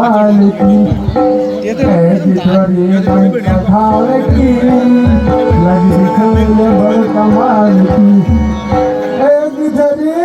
कमाल की ऐसी थोड़ी कमाल की लगी थोड़ी बड़ कमाल की ऐसी थोड़ी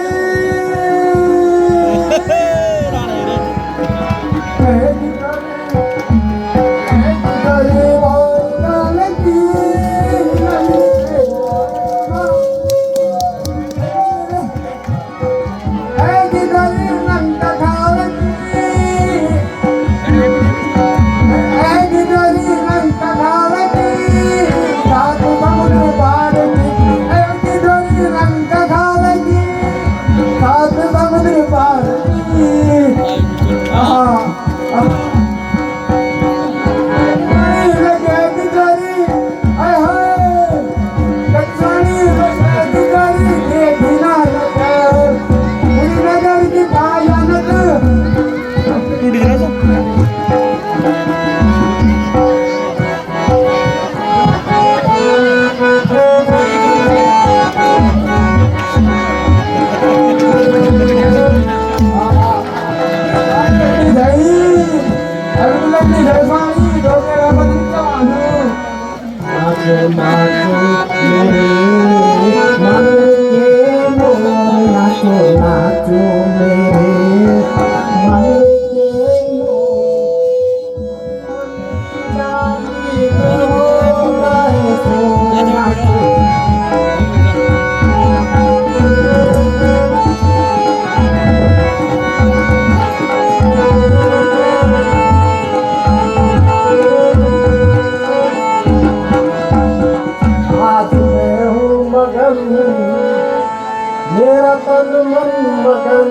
मेरा तन मन मगन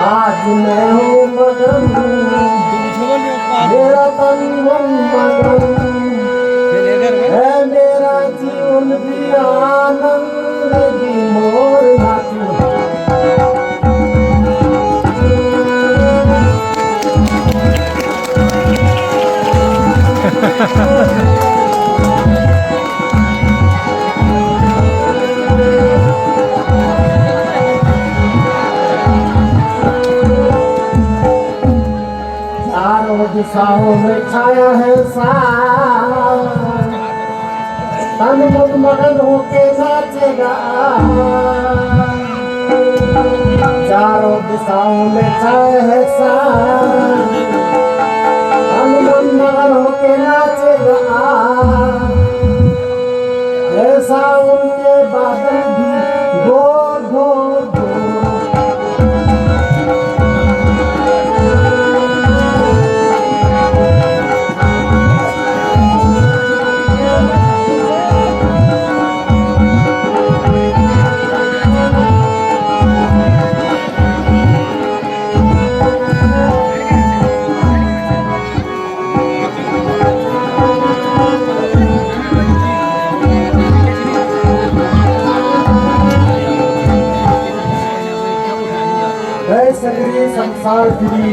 आज मैं हूँ मगन मेरा तन मन मगन है मेरा जीवन भी आनंद भी मोर नाचू दिशाओं में छाया है तन मन मगन होके नाचेगा चारों दिशाओं में छाया है तन मन मगन होके नाचेगा ऐसा उनके बादल भी गोर गोर संसार फिरी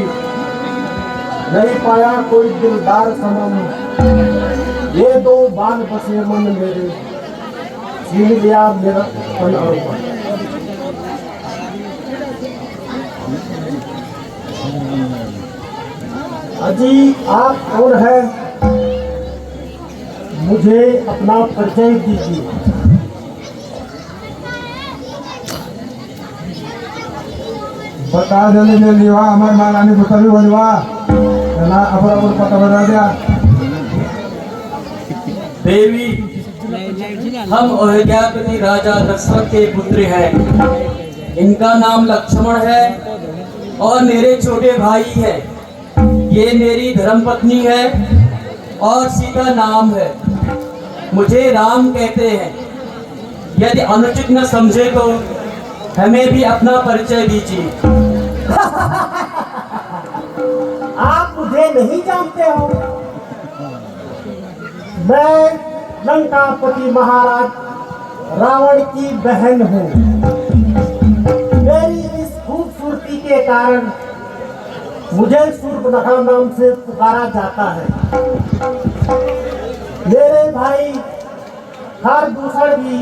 नहीं पाया कोई दिलदार सनम ये दो बाल बसे मन मेरे छीन लिया मेरा पन अर्पण अजी आप कौन है मुझे अपना परिचय दीजिए बता देने के लिए हमारे महारानी पुत्री बोलवा ना अपना पता बता दिया देवी हम अयोध्यापति राजा दशरथ के पुत्र हैं इनका नाम लक्ष्मण है और मेरे छोटे भाई है ये मेरी धर्मपत्नी है और सीता नाम है मुझे राम कहते हैं यदि अनुचित न समझे तो हमें भी अपना परिचय दीजिए आप मुझे नहीं जानते हो मैं लंकापति महाराज रावण की बहन हूँ मेरी इस खूबसूरती के कारण मुझे सूर्पनखा नाम से पुकारा जाता है मेरे भाई खरदूषण भी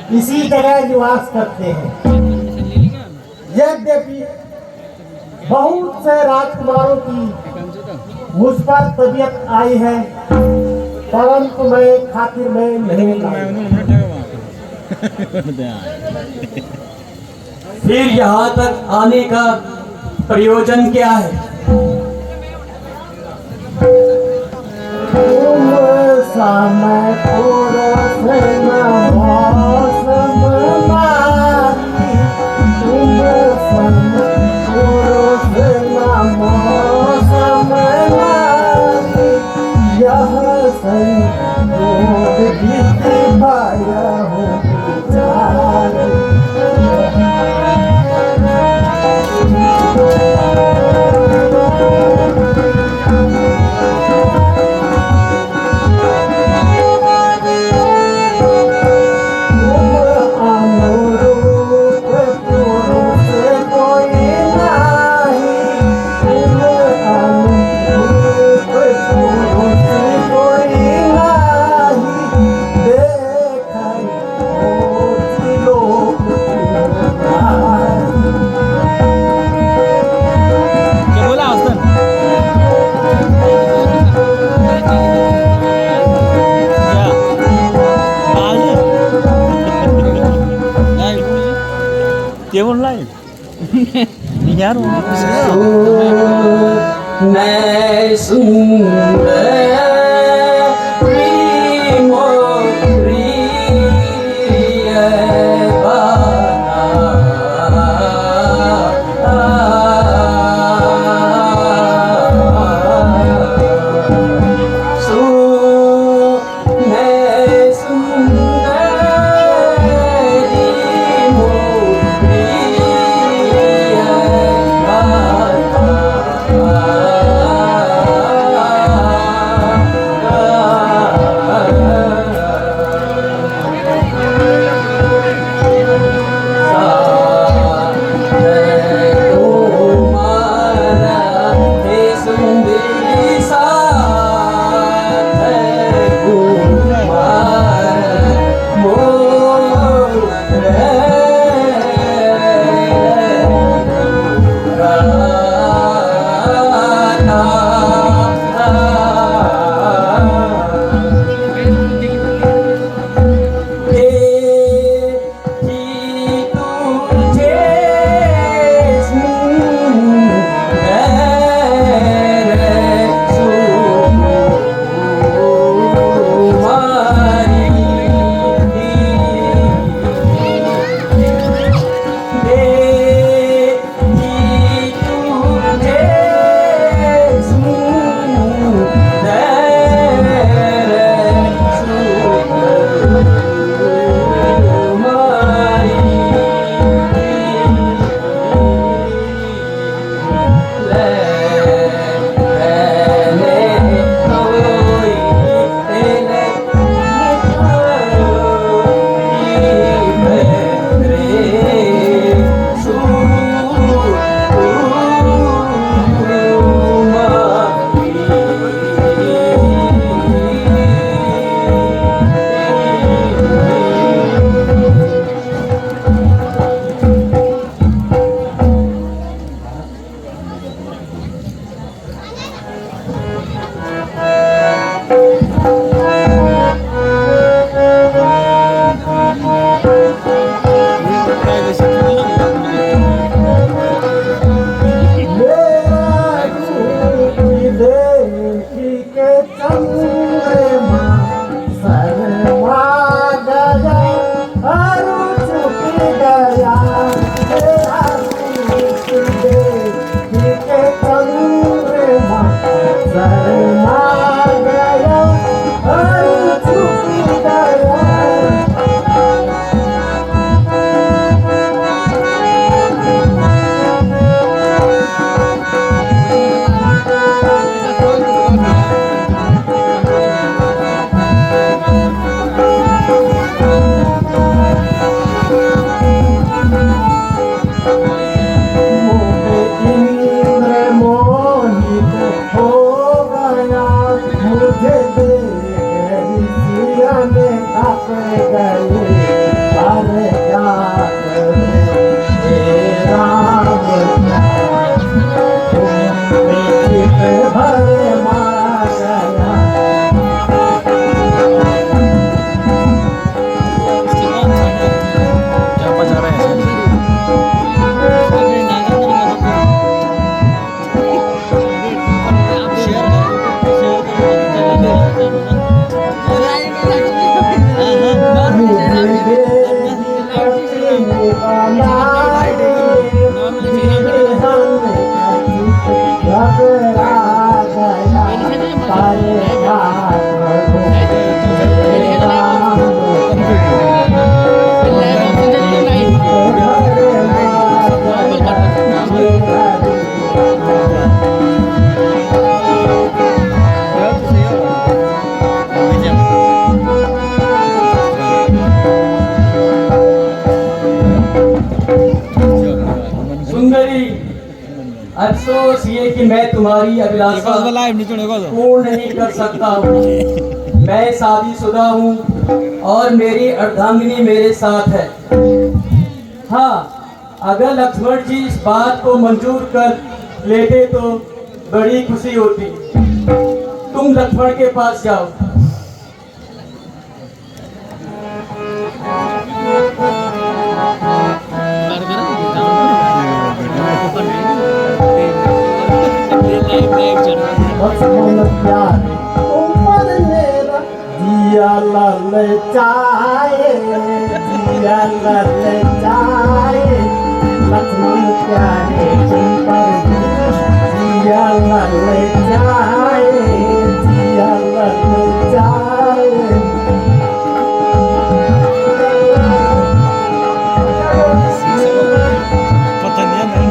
इसी जगह निवास करते हैं यद्यपि बहुत से राजकुमारों की मुझ पर तबीयत आई है, परंतु मैं खातिर में नहीं लाई। फिर यहाँ तक आने का प्रयोजन क्या है? तुम समय पुरुष न मौसम मारी, तुम समय पुरुष न मौसम मारी, यह संयोग बीत पाया हूँ जारी। क्या बोला हसन? क्या? आज? ते बोललाय? यार मैं सुंदर अफसोस ये कि मैं तुम्हारी अभिलाषा लाइव नहीं चुनेगा तो पूर्ण नहीं कर सकता हूँ। मैं शादीशुदा हूँ और मेरी अर्धांगिनी मेरे साथ है। हाँ, अगर लक्ष्मण जी इस बात को मंजूर कर लेते तो बड़ी खुशी होती। तुम लक्ष्मण के पास जाओ। लक्ष्मण प्यारे ऊपर मेरा जिया ललचाए, जिया ललचाए। लक्ष्मण प्यारे ऊपर जिया ललचाए, जिया ललचाए।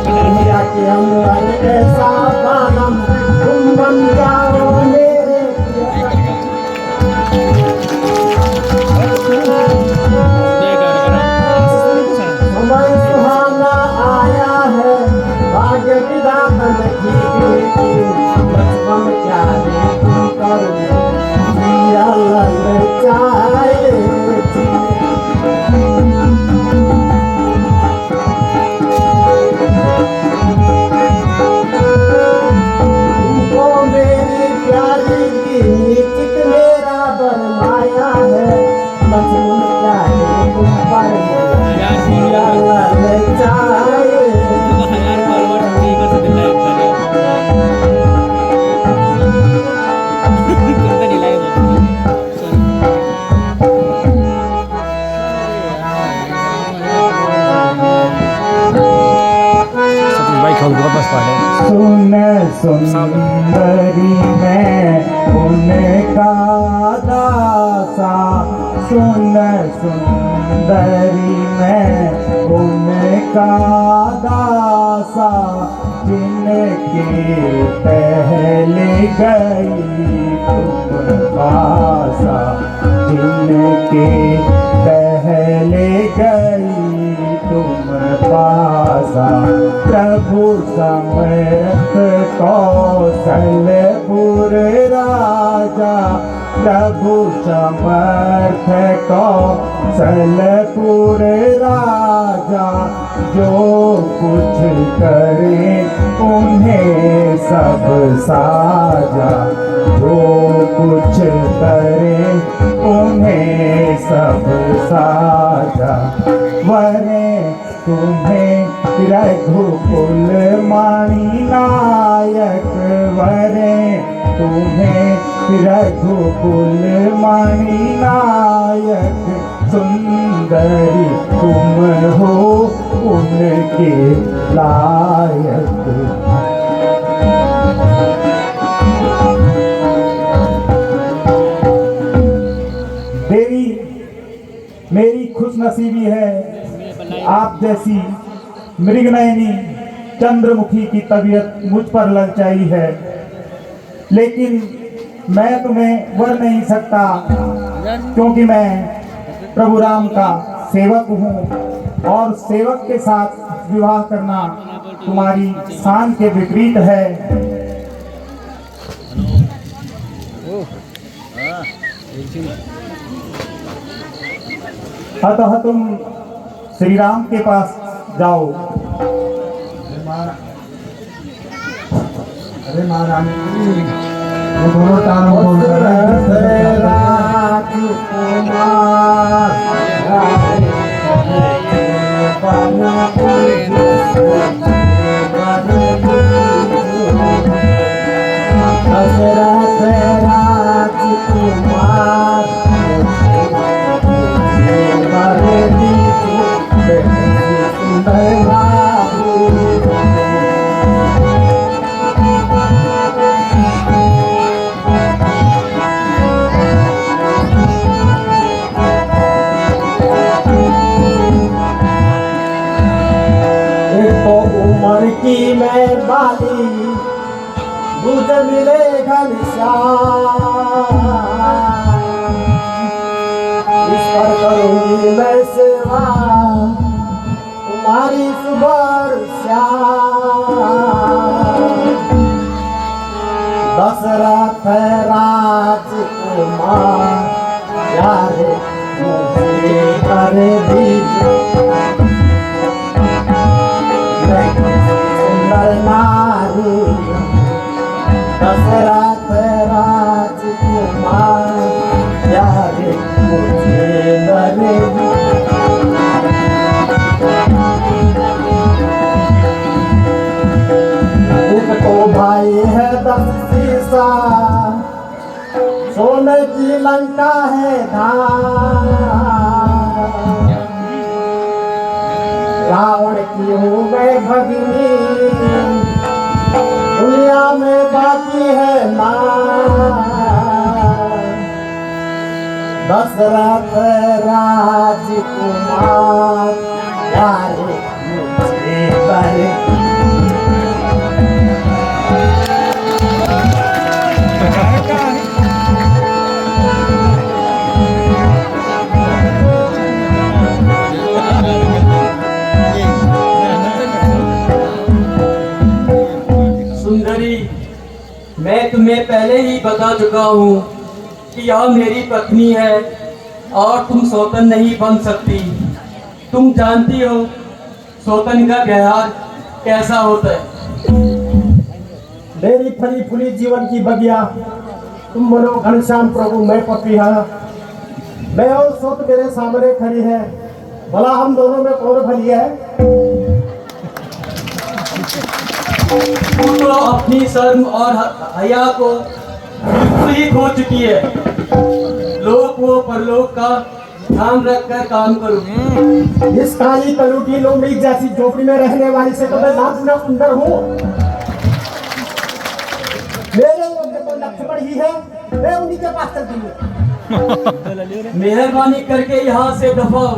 दुनिया के अंदर ऐसा दानम तुम बन जाओ मेरे समय सुहाना आया है, भाग्य विधान की लक्ष्मण प्यारे तुम कर जिया ललचाए। सुन सुंदरी मैं उनका दासा, सुन सुंदरी मैं उनका दासा। जिनके पहले गई तुम पासा, जिनके पहले गई तुम पासा। प्रभु समर्थ कौशलपुर राजा, प्रभु समर्थ कौशलपुर राजा। जो कुछ करे उन्हें सब साजा, जो कुछ करे उन्हें सब साजा। वरे तुम्हें रघुकुल मणि नायक, वरे तुम्हें रघुकुल मणि नायक। सुंदरी तुम हो उनके लायक। देवी, मेरी खुशनसीबी है आप जैसी मृगनयनी चंद्रमुखी की तबीयत मुझ पर ललचाई है, लेकिन मैं तुम्हें वर नहीं सकता क्योंकि मैं प्रभु राम का सेवक हूँ और सेवक के साथ विवाह करना तुम्हारी शान के विपरीत है। अतः तुम श्री राम के पास जाओ। अरे महारानी वो दोनों टाइम बोल उमर की मैं बाली बुझ मिले घनश्याम, इस पर करूंगी मैं सेवा तुम्हारी सुबह श्याम। दशरथ राजकुमार प्यारे मुझे कर दीजिए मैं सुंदर नारी दशरथ राजकुमार प्यारे मुझे कर दीजिए। एक तो भाई है 10 शीशा सोने की लंका है धार रावण की हूँ मैं भगिनी दुनिया में बाकी है नार दशरथ राजकुमार प्यारे मुझे कर सुंदरी, मैं तुम्हें पहले ही बता चुका हूँ कि यह मेरी पत्नी है और तुम सौतन नहीं बन सकती। तुम जानती हो सौतन का व्यवहार कैसा होता है। मेरी फली फूली जीवन की बगिया तुम बोलो घनश्याम प्रभु मैं पपीहा मैं और सोत मेरे सामने खड़ी है भला हम दोनों में कौन भली है। तू तो अपनी शर्म और हया को बिल्कुल ही खो चुकी है। लोक वो परलोक का ध्यान रखकर काम करो। इस काली कलूटी लोमड़ी जैसी झोपड़ी में रहने वाली से तो मैं लाख गुना सुंदर हूँ। मेरे योग्य तो लक्ष्मण ही है मैं उन्हीं के पास चलती हूँ। मेहरबानी करके यहाँ से दफा हो।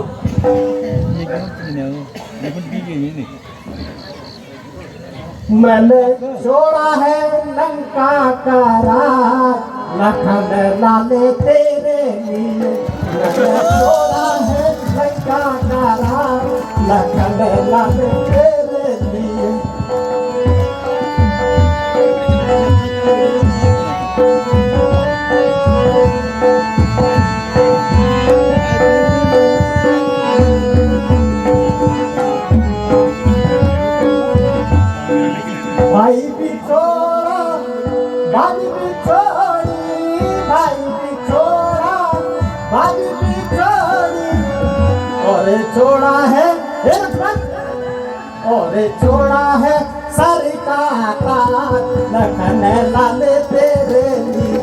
मैंने छोड़ा है लंका का राज लखन लाले तेरे लिए मैंने छोड़ा है लंका का राज लखन लाले तेरे लिए। भाई भी छोड़ा भाई भी छोड़ी भाई भी छोड़ा भाई भी छोड़ी और छोड़ा है और छोड़ा है सर का ताज लखन लाले तेरे लिए।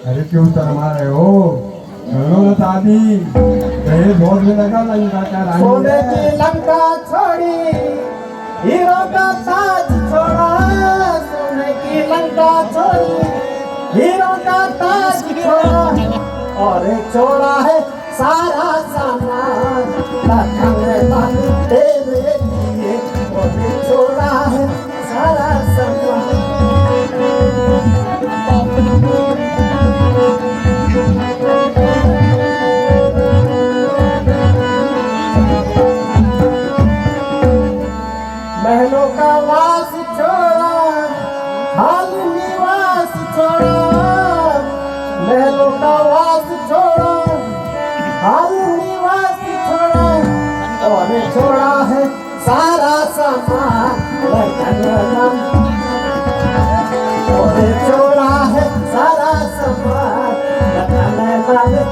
अरे क्यों शर्मा रहे हो? करो ना शादी कहीं बहुत में लगा लंका का रानी सोने है। की लंका छोड़ी हीरो का ताज छोड़ा सोने की लंका छोड़ी हीरो का ताज छोड़ा और छोड़ा है सारा सामान लखन लाले तेरे लिए और छोड़ा है सारा सामान। महलों का वास छोड़ा हाल निवास छोड़ा महलों का वास छोड़ा हाल निवास छोड़ा और छोड़ा है सारा सामान लखन और छोड़ा है सारा सामान लखन लाले।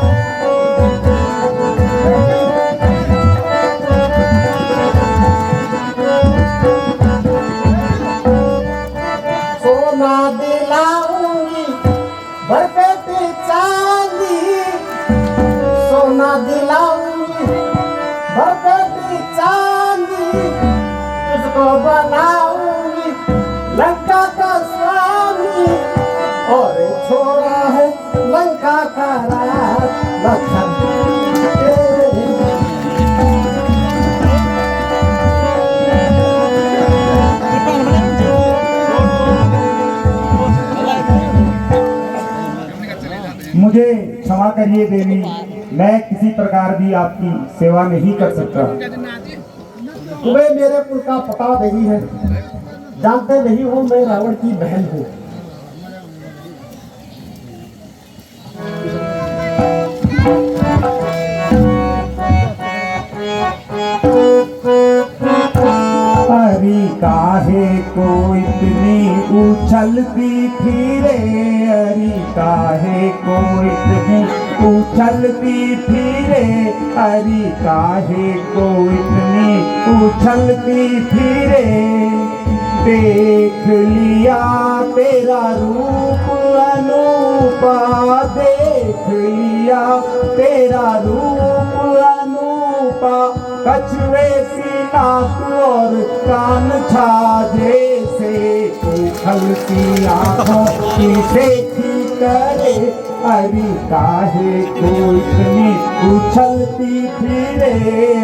सोना दिलाऊंगी भरपेटी चांदी सोना दिलाऊंगी भरपेटी चांदी तुझको बनाऊंगी क्षमा करिए देवी, मैं किसी प्रकार भी आपकी सेवा नहीं कर सकता। तुम्हें मेरे कुल का पता नहीं है, जानते नहीं हो मैं रावण की बहन हूँ। हरी काहे को इतनी उछलती फिरे, हरी काहे को इतनी उछलती फिरे, हरी काहे को इतनी उछलती फिरे। देख लिया तेरा रूप अनूपा, देख लिया तेरा रूप अनूपा, कछुए सी नाक और कान छाजे से, उछलती आँखों की देखी करे, हरी काहे को इतनी उछलती फिरे,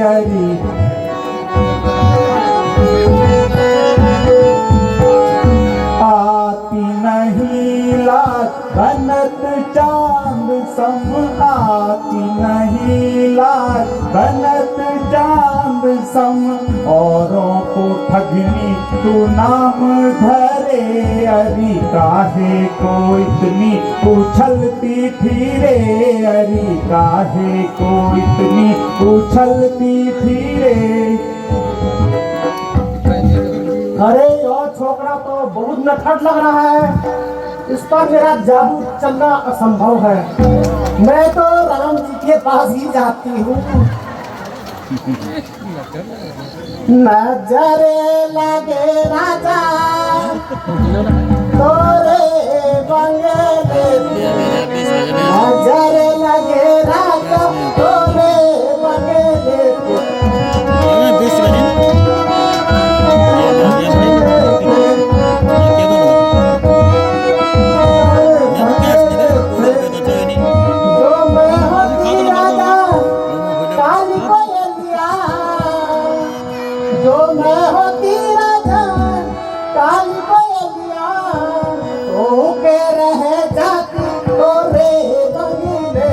हरी आती नहीं लाज बनत चांद सम, आती नहीं लाज बनत चांद सम, औरों को ठगनी तू नाम धरे, हरी काहे को इतनी उछलती फिरे, हरी काहे को इतनी उछलती फिरे। अरे और छोकरा तो बहुत नटखट लग रहा है, इस पर मेरा जादू चलना असंभव है। मैं तो राम जी के पास ही जाती हूँ। नजरे लगे राजा तोरे बंगले, नजरे लगे राजा तोरे बंगले, जो मैं होती राजा काली कोयलिया, तो के रहे जाती तो रे बंगले,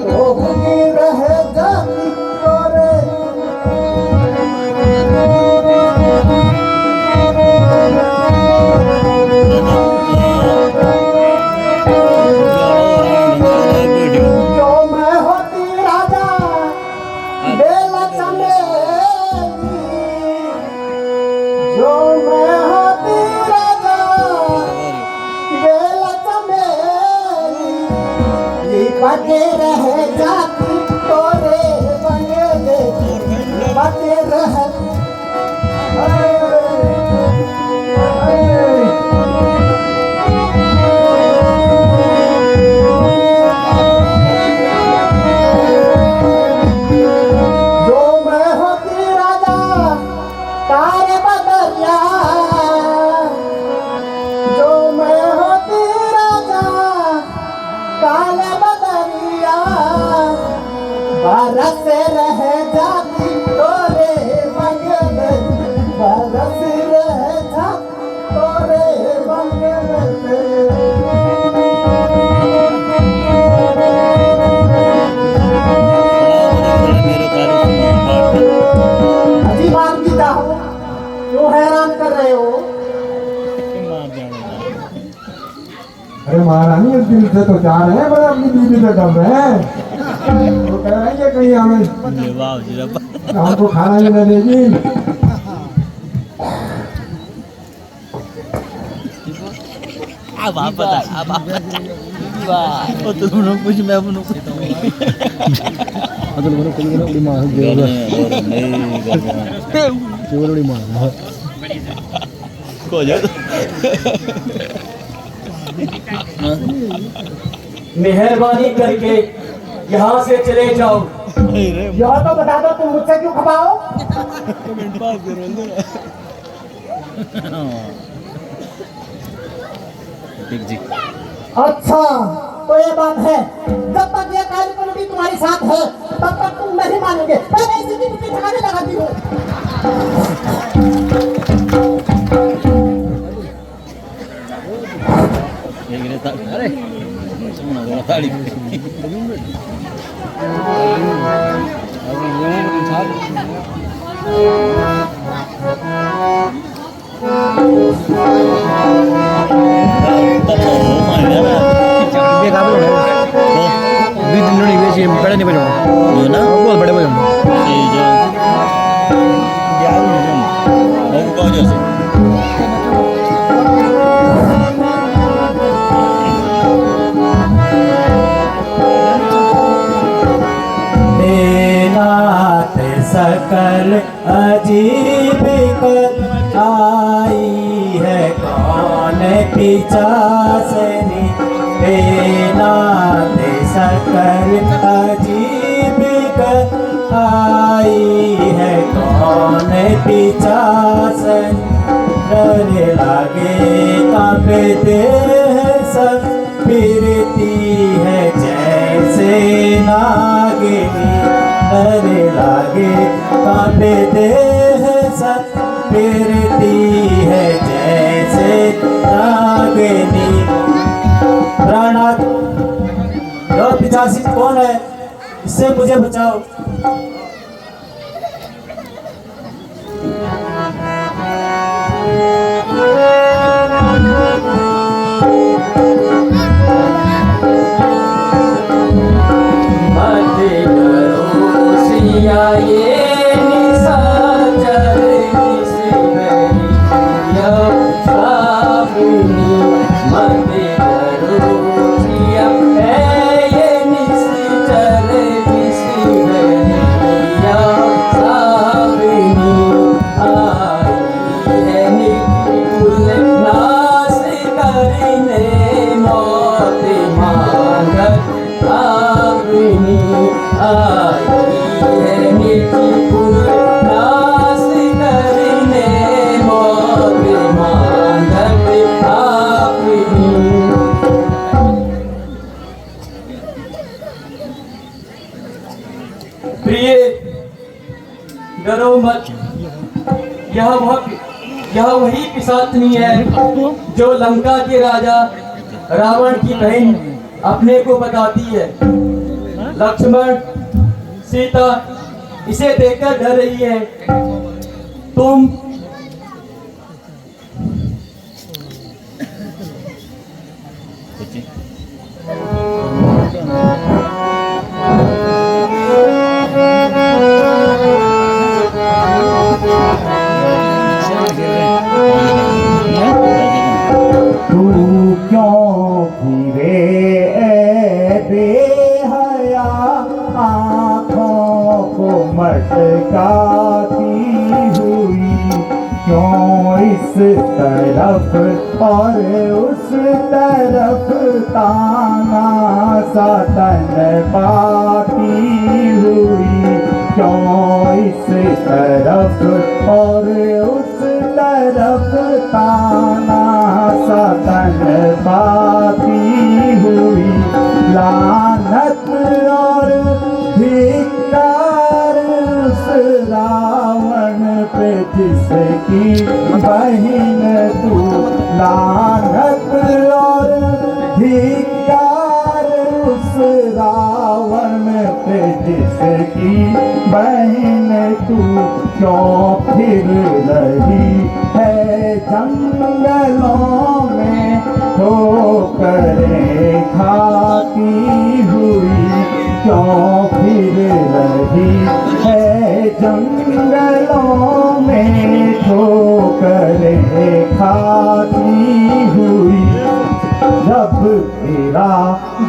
तो की रहे जाती तो रे। जो मैं होती राजा बेला चमेली, जो मैं होती राजा बेला चमेली, लिपटे रह जाती तोरे बंगले, लिपटे रह। जो मैं होती राजा तारे बदरिया, जो मैं होती राजा काले बदरिया, बरस रह जाती तोरे बंगले, बरस रह जाती तोरे बंगले। अजीब आदमी का हो, क्यों हैरान कर रहे हो? अरे महारानी इस दिन से तो जा रहे हैं, पर अपनी बीवी से डर रहे हैं। तो कह रहे हैं कि कहीं हमें हमको खाना ही न देगी। अब आप बता, अब आप वाह, वो तो तुम कुछ मैं अपनों को अदल बनो कोई बड़ी मां है, नहीं बड़ी मां है को जो मेहरबानी करके यहाँ से चले जाओ। यह तो बता दो तुम मुझसे क्यों खपाओ? अच्छा तो ये बात है, जब तक ये काली पलटी तुम्हारे साथ है तब तक तुम नहीं मानोगे। पहले इसी की मिट्टी ठिकाने लगाती हूँ। अरे Dia kabel udah. Oh, di Indonesia sih pada nih baju. Iya nah, gua pada baju. Iya. Jauh nih. Mau buka aja sih. नाथ सकल अजीब कर आई है कौन पिचासनी नाथ सकल अजीब कर आई है कौन पिचासनी डर लागे कांपते हैं सब फिरती है जैसे नागिनी डर लागे कांपते हैं सब फिरती है जैसे नागिनी प्राणनाथ यो पिचासी कौन है इससे मुझे बचाओ ये निशाचर निस्बरिया सावनी मत करोसिया है ये निशाचर निस्बरिया सावनी आई है निकुल नाश करने मौत मांगत सावनी आई प्रिय डरो मत यह वही पिशाचनी है जो लंका के राजा रावण की बहन अपने को बताती है लक्ष्मण सीता इसे देखकर डर रही है तुम तू क्यों फिरे बेहया आँखों को मटकाती हुई क्यों इस तरफ और उस तरफ ताना सा तन पाती हुई क्यों इस तरफ और उस तरफ ताना सा तन पाती हुई लानत और धिक्कार उस रावण पे जिसकी बहन तू लानत और धिक्कार उस रावण पे जिसकी बहन तू क्यों फिर रही है जंगलों में ठोकरें खाती हुई क्यों फिर रही है जंगलों में ठोकरें खाती हुई जब तेरा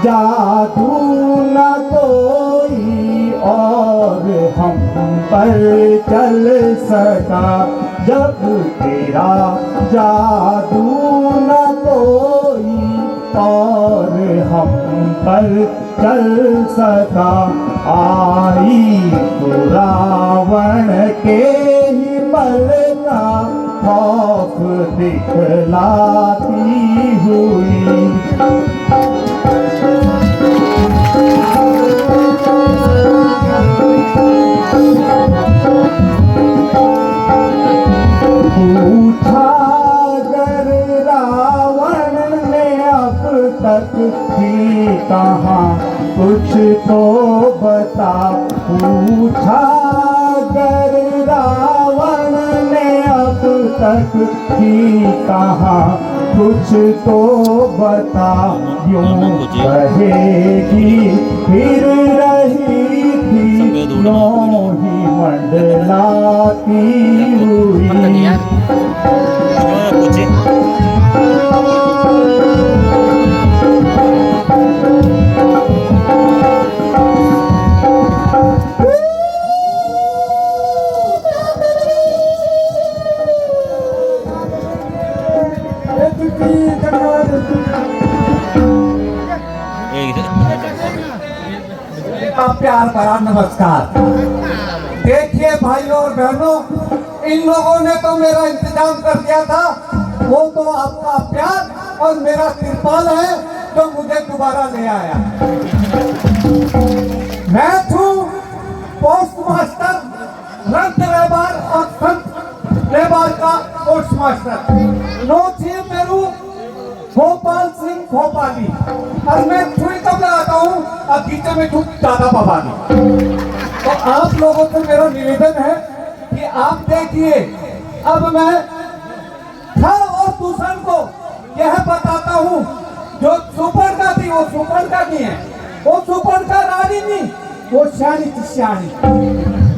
जादू न कोई और हम पर चल सका जब तेरा जादू न कोई और हम पर चल सका आई तो रावण के ही बल का खौफ दिखलाती हुई पूछा अगर रावण ने अब तक थी कहाँ कुछ तो बता पूछा अगर तक ही कहा कुछ तो बता, यूं कहेगी फिर रही थी यूं ही मंडलाती हुई। का प्यार भरा नमस्कार। देखिए भाइयों और बहनों, इन लोगों ने तो मेरा इंतजाम कर दिया था। वो तो आपका प्यार और मेरा तिरपाल है जो मुझे दोबारा ले आया। मैं हूँ पोस्ट मास्टर रंत रेबार और संत रेबार का पोस्ट मास्टर नोचिए मेरू गोपाल सिंह भोपाली। और मैं छुरी कब लगाता हूँ और गीते में छुप दादा बबाली। तो आप लोगों से मेरा निवेदन है कि आप देखिए, अब मैं हर और दूसरे को यह बताता हूँ, जो सुपर का थी वो सुपर का नहीं है, वो सुपर का रानी नहीं, वो श्यानी थी श्यानी।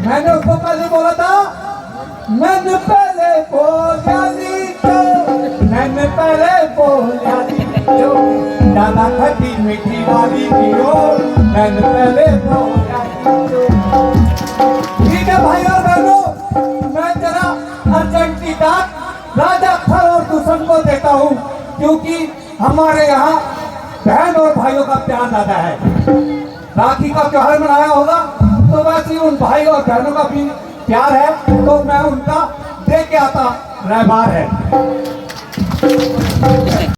मैंने उसको कल ही बोला था, मैंने पहले बोली तो, मैंने पहले बोली तो, दादा खट्टी मीठी वाली की ओर, मैंने पहले बोली तो। ठीक है भाई और बहनों, मैं जरा अर्जेंट की डाक राजा खर और दुश्मन को देता हूँ, क्योंकि हमारे यहाँ बहन और भाइयों का प्यार ज्यादा है। राखी का त्योहार मनाया होगा तो वैसे ही उन भाई और बहनों का भी प्यार है, तो मैं उनका दे के आता रहबार है।